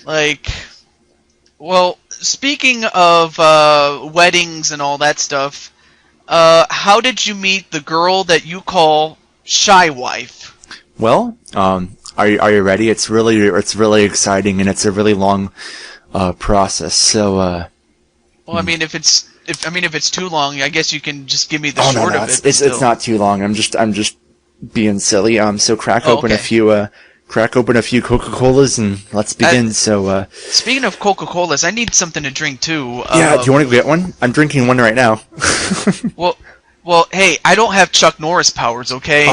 Like, well, speaking of weddings and all that stuff, how did you meet the girl that you call Shy Wife? Well, are you ready? It's really exciting, and it's a really long process. So, well, I mean, if it's too long, I guess you can just give me the short of it. It's not too long. I'm just being silly. So crack open a few Coca-Colas and let's begin. Speaking of Coca-Colas, I need something to drink too. Yeah, do you want to get one? I'm drinking one right now. Well, hey, I don't have Chuck Norris powers, okay?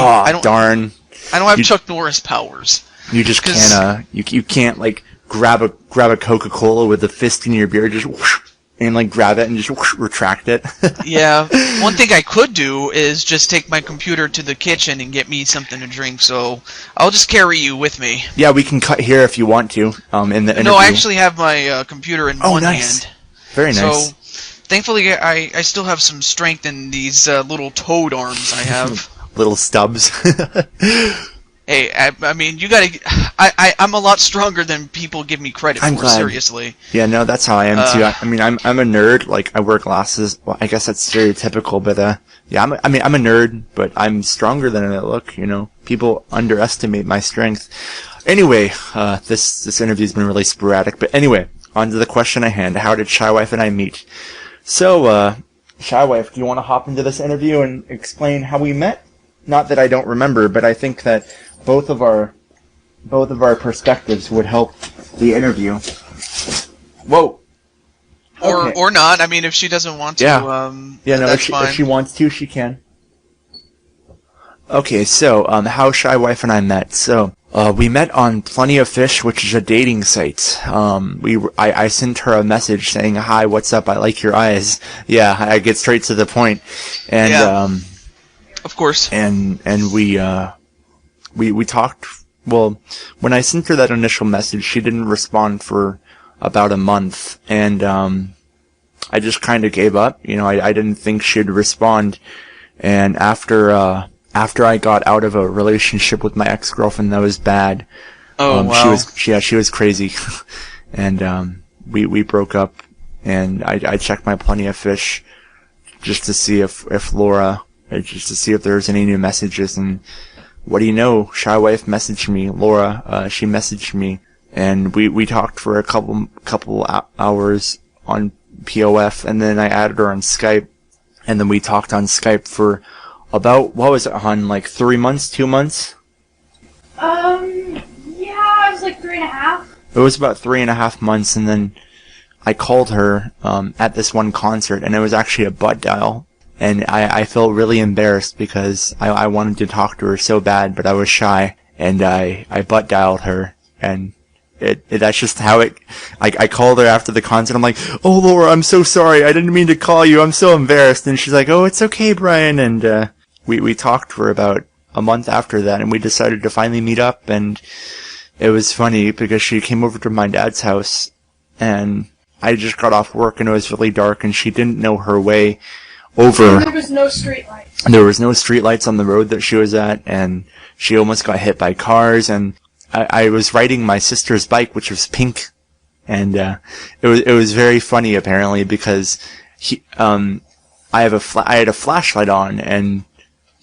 Darn. I don't have Chuck Norris powers. You just can't. You can't like grab a Coca-Cola with a fist in your beer, just whoosh, and like grab it and just whoosh, retract it. Yeah. One thing I could do is just take my computer to the kitchen and get me something to drink. So I'll just carry you with me. Yeah, we can cut here if you want to. In the interview. No, I actually have my computer in one nice. hand. Very nice. So thankfully, I still have some strength in these little toad arms I have. Little stubs. Hey, I mean, you gotta. I'm a lot stronger than people give me credit for. Glad. Seriously. Yeah, no, that's how I am too. I mean, I'm a nerd. Like, I wear glasses. Well, I guess that's stereotypical, but yeah, I'm a nerd, but I'm stronger than I look. You know, people underestimate my strength. Anyway, this interview's been really sporadic, but anyway, on to the question at hand. How did Shy Wife and I meet? So, Shy Wife, do you want to hop into this interview and explain how we met? Not that I don't remember, but I think that both of our perspectives would help the interview. Whoa. Or not. I mean, if she doesn't want to, that's fine. If she wants to, she can. Okay, so how Shy Wife and I met. So we met on Plenty of Fish, which is a dating site. I sent her a message saying, "Hi, what's up? I like your eyes." Yeah, I get straight to the point, and of course. And we talked. Well, when I sent her that initial message, she didn't respond for about a month, and I just kind of gave up. You know, I didn't think she'd respond, and after I got out of a relationship with my ex-girlfriend that was bad, wow. she was crazy, and we broke up, and I checked my Plenty of Fish just to see if Laura. Just to see if there's any new messages, and what do you know? Shy Wife messaged me, Laura. She messaged me, and we talked for a couple hours on POF, and then I added her on Skype, and then we talked on Skype for about, what was it, hon? Like 3 months, 2 months? Yeah, it was like 3.5. It was about 3.5 months, and then I called her at this one concert, and it was actually a butt dial. And I felt really embarrassed because I wanted to talk to her so bad, but I was shy, and I butt dialed her, and that's just how it. I called her after the concert. I'm like, "Oh, Laura, I'm so sorry. I didn't mean to call you. I'm so embarrassed." And she's like, "Oh, it's okay, Brian." And we talked for about a month after that, and we decided to finally meet up. And it was funny because she came over to my dad's house, and I just got off work, and it was really dark, and she didn't know her way over. There was no street lights. There was no street lights on the road that she was at, and she almost got hit by cars, and I was riding my sister's bike, which was pink, and it was very funny apparently because I had a flashlight on, and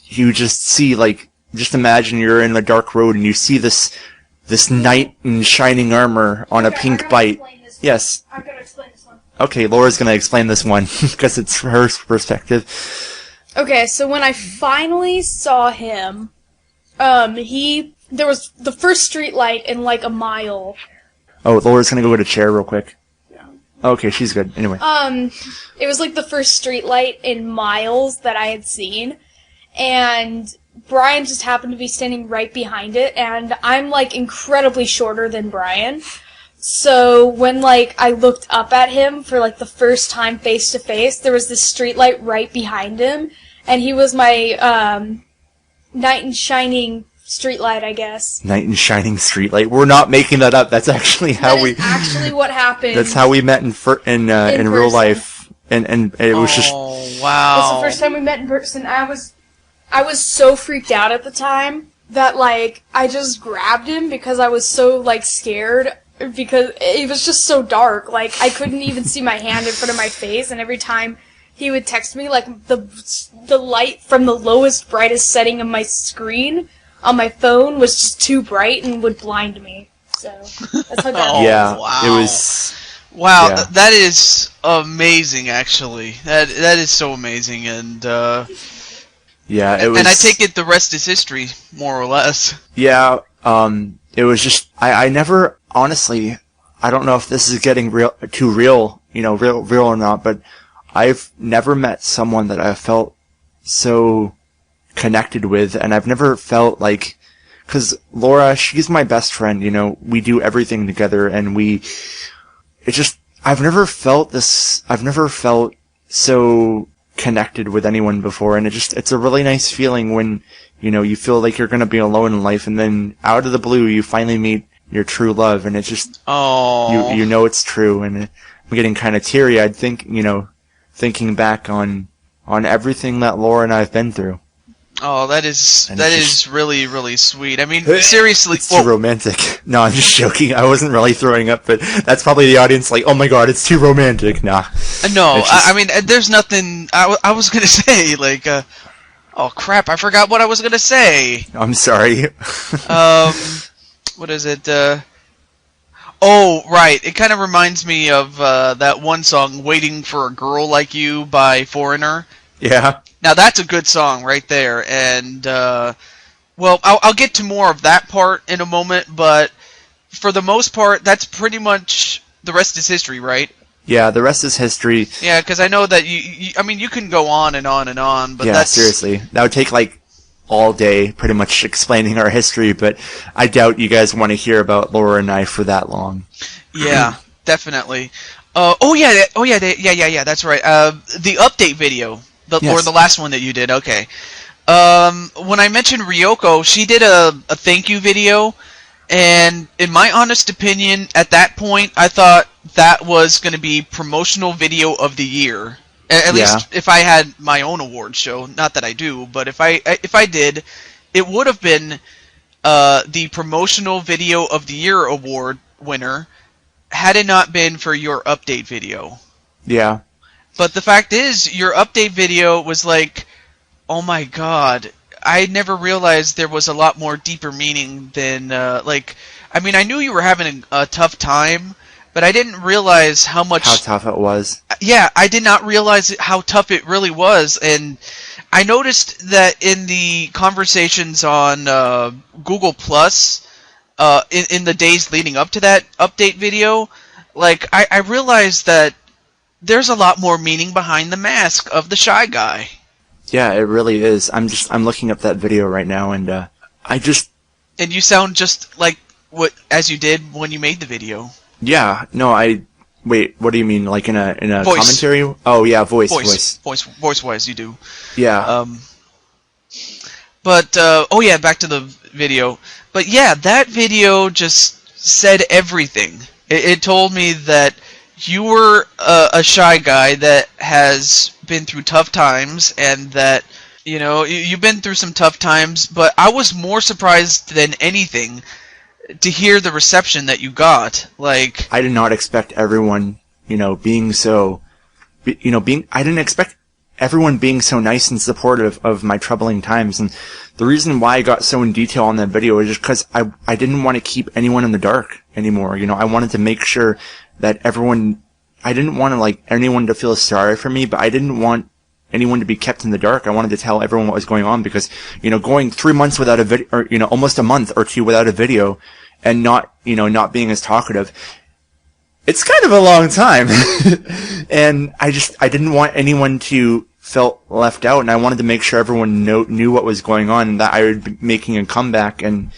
you just see, like, just imagine you're in a dark road and you see this knight in shining armor on a pink bike. Yes. I'm gonna explain this one. Okay, Laura's gonna explain this one because it's her perspective. Okay, so when I finally saw him, there was the first street light in like a mile. Oh, Laura's gonna go get a chair real quick. Yeah. Okay, she's good. Anyway. It was like the first street light in miles that I had seen, and Brian just happened to be standing right behind it, and I'm like incredibly shorter than Brian. So when, like, I looked up at him for, like, the first time face to face, there was this streetlight right behind him, and he was my, knight in shining streetlight, I guess. Knight in shining streetlight. We're not making that up. That's actually how That is actually what happened. That's how we met in real life, and it was just. Oh wow! It was the first time we met in person. I was so freaked out at the time that, like, I just grabbed him because I was so, like, scared because it was just so dark. Like, I couldn't even see my hand in front of my face, and every time he would text me, like, the light from the lowest, brightest setting of my screen on my phone was just too bright and would blind me. So, that's how dark Yeah, it was. wow. it was. Wow, Yeah. that is amazing. Actually, that is so amazing, and Yeah, it was. and I take it the rest is history, more or less. Yeah, it was just, I never, honestly, I don't know if this is getting too real, real or not, but I've never met someone that I felt so connected with, and I've never felt like, cause Laura, she's my best friend, we do everything together, and I've never felt so connected with anyone before, and it's a really nice feeling when, you feel like you're gonna be alone in life, and then out of the blue, you finally meet your true love, and it's just, Oh, you know it's true, and I'm getting kind of teary-eyed thinking back on everything that Laura and I have been through. oh, that is And that it's is just- really really sweet. I mean, seriously. It's too Well, romantic. No, I'm just joking. I wasn't really throwing up, but that's probably the audience like, oh my god, it's too romantic. Nah. no, It's just- I mean, there's nothing. I was gonna say like, oh crap, I forgot what I was gonna say. I'm sorry. What is it? Oh, right. It kind of reminds me of that one song, "Waiting for a Girl Like You" by Foreigner. Yeah. Now that's a good song right there, and well, I'll get to more of that part in a moment, but for the most part, that's pretty much the rest is history, right? Yeah, the rest is history. Yeah, because I know that I mean, you can go on and on and on, but Yeah, that's seriously. That would take like all day pretty much explaining our history, but I doubt you guys want to hear about Laura and I for that long. Yeah, definitely. Oh yeah, that's right. The update video, or Yes. the last one that you did. Okay. When I mentioned Ryoko, she did a thank you video, and in my honest opinion, at that point, I thought that was going to be promotional video of the year. At least if I had my own award show. Not that I do, but if I did, it would have been the promotional video of the year award winner, had it not been for your update video. Yeah. But the fact is, your update video was like, oh my god, I never realized there was a lot more deeper meaning than, I mean, I knew you were having a tough time, but I didn't realize how much... How tough it was. Yeah, I did not realize how tough it really was, and I noticed that in the conversations on Google Plus, in the days leading up to that update video, like, I realized that there's a lot more meaning behind the mask of the Shy Guy. Yeah, it really is. I'm looking up that video right now, and And you sound just like as you did when you made the video. yeah, no, wait, what do you mean, like in a Voice. commentary? Oh yeah, voice. Voice-wise, you do. Yeah. But oh yeah, back to the video. But yeah, that video just said everything. It told me that you were a shy guy that has been through tough times, and that, you know, you've been through some tough times, but I was more surprised than anything to hear the reception that you got. Like, I did not expect everyone, being so, I didn't expect everyone being so nice and supportive of my troubling times. And the reason why I got so in detail on that video is just because I didn't want to keep anyone in the dark anymore. I wanted to make sure that I didn't want anyone to feel sorry for me, but I didn't want anyone to be kept in the dark. I wanted to tell everyone what was going on, because, going 3 months without a video, or, almost a month or two without a video, and not being as talkative, it's kind of a long time. And I didn't want anyone to felt left out, and I wanted to make sure everyone knew what was going on, and that I would be making a comeback. And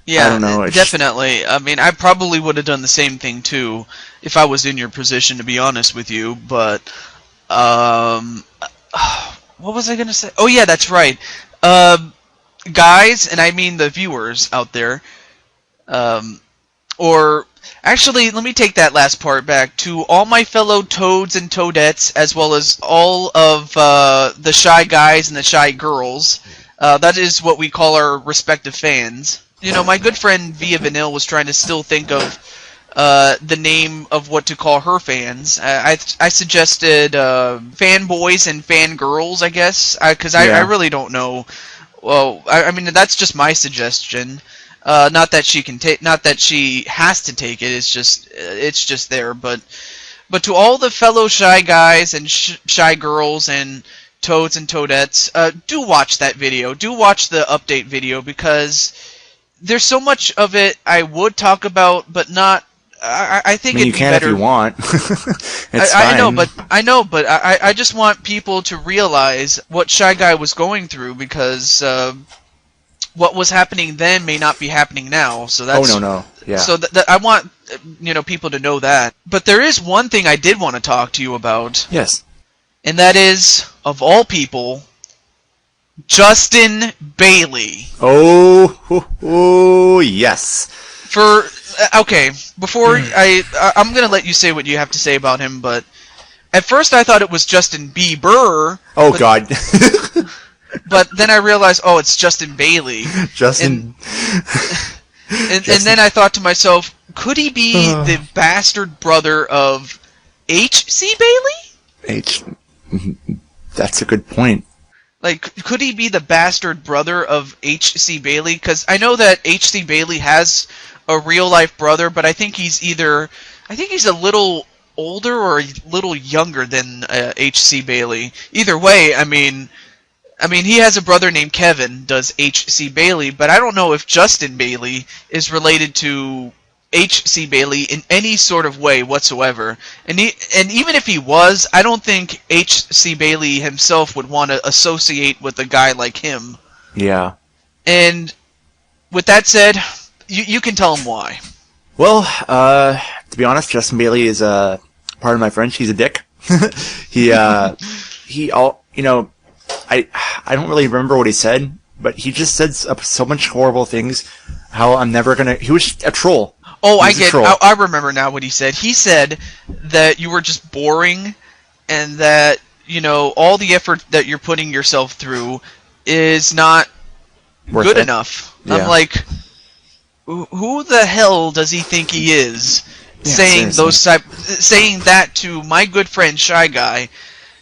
yeah, I don't know, definitely. I mean, I probably would have done the same thing too if I was in your position, to be honest with you. But what was I gonna say? Oh yeah, that's right. Guys, and I mean the viewers out there, or actually, let me take that last part back. To all my fellow toads and toadettes, as well as all of the shy guys and the shy girls, that is what we call our respective fans. My good friend Via Vanille was trying to still think of the name of what to call her fans. I suggested fanboys and fangirls, I guess, because I really don't know. Well, I mean that's just my suggestion. Not that she can take, not that she has to take it. It's just there. But to all the fellow shy guys and shy girls and toads and toadettes, do watch that video. Do watch the update video, because there's so much of it I would talk about, but not. I think I mean, it'd be you can better if you want. It's I fine. know, but I just want people to realize what Shy Guy was going through, because what was happening then may not be happening now. So that's no. Yeah. So I want people to know that. But there is one thing I did want to talk to you about. Yes. And that is, of all people, Justin Bailey. Oh, yes. Okay, before I'm gonna let you say what you have to say about him, but at first I thought it was Justin Bieber. Oh God. But then I realized, it's Justin Bailey. Justin. And then I thought to myself, could he be the bastard brother of H.C. Bailey? That's a good point. Like, could he be the bastard brother of H.C. Bailey? Because I know that H.C. Bailey has a real-life brother, but I think he's a little older or a little younger than H.C. Bailey. Either way, I mean, he has a brother named Kevin, does H.C. Bailey, but I don't know if Justin Bailey is related to H.C. Bailey in any sort of way whatsoever. And even if he was, I don't think H.C. Bailey himself would want to associate with a guy like him. Yeah. And with that said, you can tell him why. Well, to be honest, Justin Bailey is pardon my French, he's a dick. I don't really remember what he said, but he just said so much horrible things. How I'm never gonna. He was a troll. Oh, I remember now what he said. He said that you were just boring, and that all the effort that you're putting yourself through is not good enough. Yeah. I'm like, who the hell does he think he is? Saying that to my good friend Shy Guy.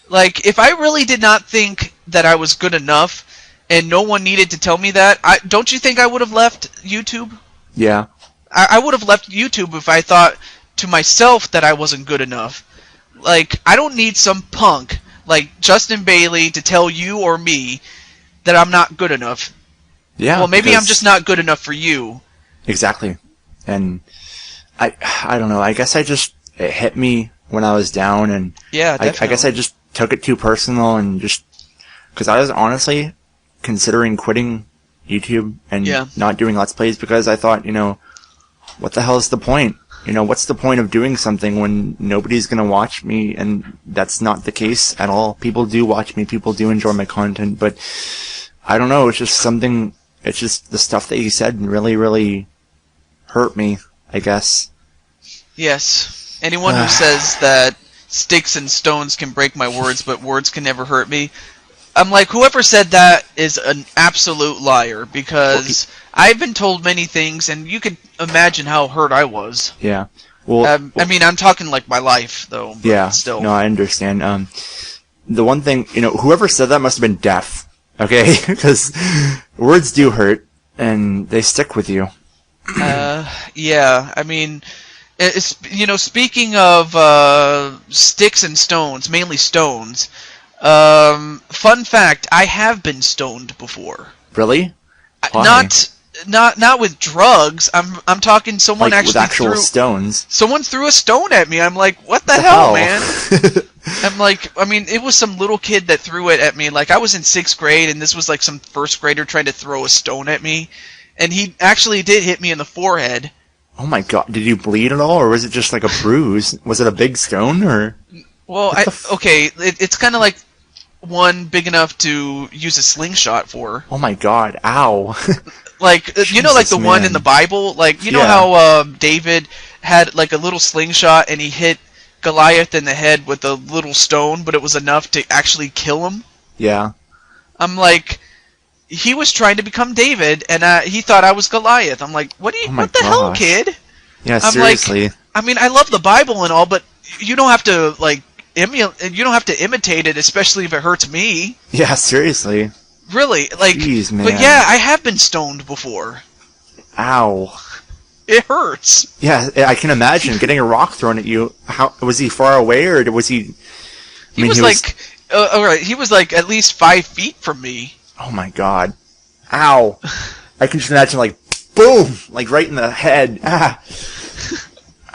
Like, if I really did not think that I was good enough, and no one needed to tell me that, don't you think I would have left YouTube? Yeah. I would have left YouTube if I thought to myself that I wasn't good enough. Like, I don't need some punk like Justin Bailey to tell you or me that I'm not good enough. Yeah. Well, maybe I'm just not good enough for you. Exactly. And I don't know. I guess it hit me when I was down, and yeah, I guess I just took it too personal, and just because I was honestly considering quitting YouTube and not doing Let's Plays, because I thought, what the hell is the point? What's the point of doing something when nobody's going to watch me? And that's not the case at all. People do watch me. People do enjoy my content. But I don't know. It's just the stuff that he said really, really hurt me, I guess. Yes. Anyone who says that sticks and stones can break my words, but words can never hurt me, I'm like, whoever said that is an absolute liar, because I've been told many things, and you can imagine how hurt I was. Yeah. Well, I mean, I'm talking like my life, though. But yeah. Still. No, I understand. The one thing, whoever said that must have been deaf. Okay, because words do hurt, and they stick with you. Yeah. I mean, speaking of sticks and stones, mainly stones. Fun fact: I have been stoned before. Really? Why? Not with drugs. I'm talking someone like actually with actual stones. Someone threw a stone at me. I'm like, what the hell, man? I'm like, I mean, it was some little kid that threw it at me. Like, I was in 6th grade, and this was like some 1st grader trying to throw a stone at me, and he actually did hit me in the forehead. Oh my god! Did you bleed at all, or was it just like a bruise? Was it a big stone, or? Well, it's kind of like one big enough to use a slingshot for. Oh my god! Ow! Like, Jesus, like the one in the Bible? Like, you know how David had like a little slingshot and he hit Goliath in the head with a little stone, but it was enough to actually kill him? Yeah. I'm like, he was trying to become David, and he thought I was Goliath. I'm like, what the hell, kid? Yeah, I'm seriously. like, I mean, I love the Bible and all, but you don't have to like you don't have to imitate it, especially if it hurts me. Yeah, seriously. Really, like, Jeez, man. but yeah, I have been stoned before. Ow. It hurts. Yeah, I can imagine getting a rock thrown at you. How was he far away, or was he? He was like at least 5 feet from me. Oh my god! Ow! I can just imagine like, boom, like right in the head. Ah.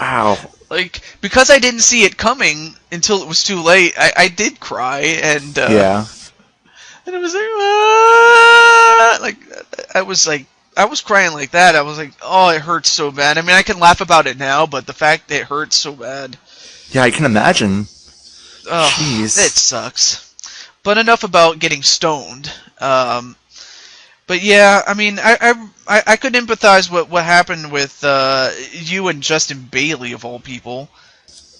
Ow. Like, because I didn't see it coming until it was too late, I did cry, and Yeah. and it was like, I was crying like that. I was like, oh, it hurts so bad. I mean, I can laugh about it now, but the fact that it hurts so bad. Yeah, I can imagine. Oh, Jeez. it sucks. But enough about getting stoned. But yeah, I mean, I could empathize with what happened with you and Justin Bailey of all people.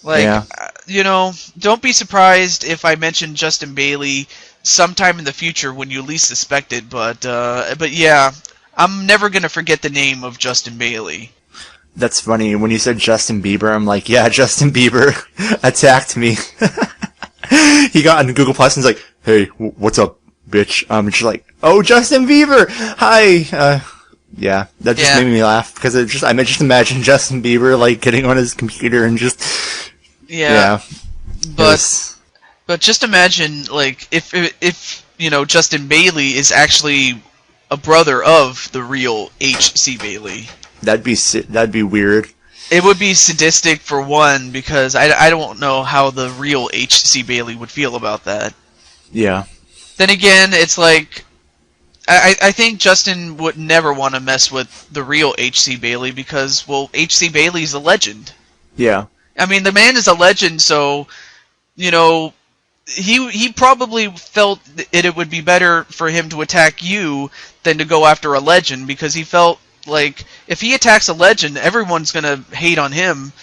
Like, Yeah. you know, don't be surprised if I mention Justin Bailey sometime in the future when you least suspect it. But yeah, I'm never gonna forget the name of Justin Bailey. That's funny. When you said Justin Bieber, I'm like, yeah, Justin Bieber attacked me. He got on Google Plus and was like, hey, what's up, bitch? And she's like, oh, Justin Bieber, hi. Yeah, that just made me laugh because I just imagine Justin Bieber like getting on his computer and just But just imagine, like, if you know, Justin Bailey is actually a brother of the real H.C. Bailey. That'd be weird. It would be sadistic for one, because I don't know how the real H.C. Bailey would feel about that. Yeah. Then again, it's like, I think Justin would never want to mess with the real H.C. Bailey because, well, H.C. Bailey's a legend. Yeah. I mean, the man is a legend, so, you know, he probably felt it would be better for him to attack you than to go after a legend, because he felt like if he attacks a legend, everyone's gonna hate on him.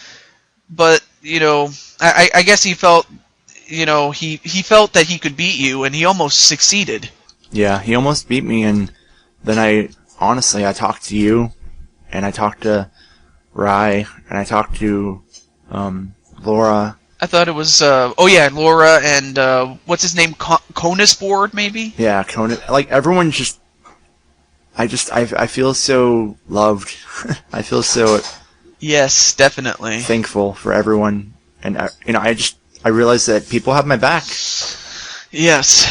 But, you know, I guess he felt, you know, he felt that he could beat you, and he almost succeeded. Yeah, he almost beat me, and then I talked to you, and I talked to Rye, and I talked to Laura. I thought it was, Laura and, what's his name, Conisboard, maybe? Yeah, Conan. Like, everyone just... I feel so loved. I feel so... Yes, definitely. Thankful for everyone. And, you know, I realized that people have my back. Yes.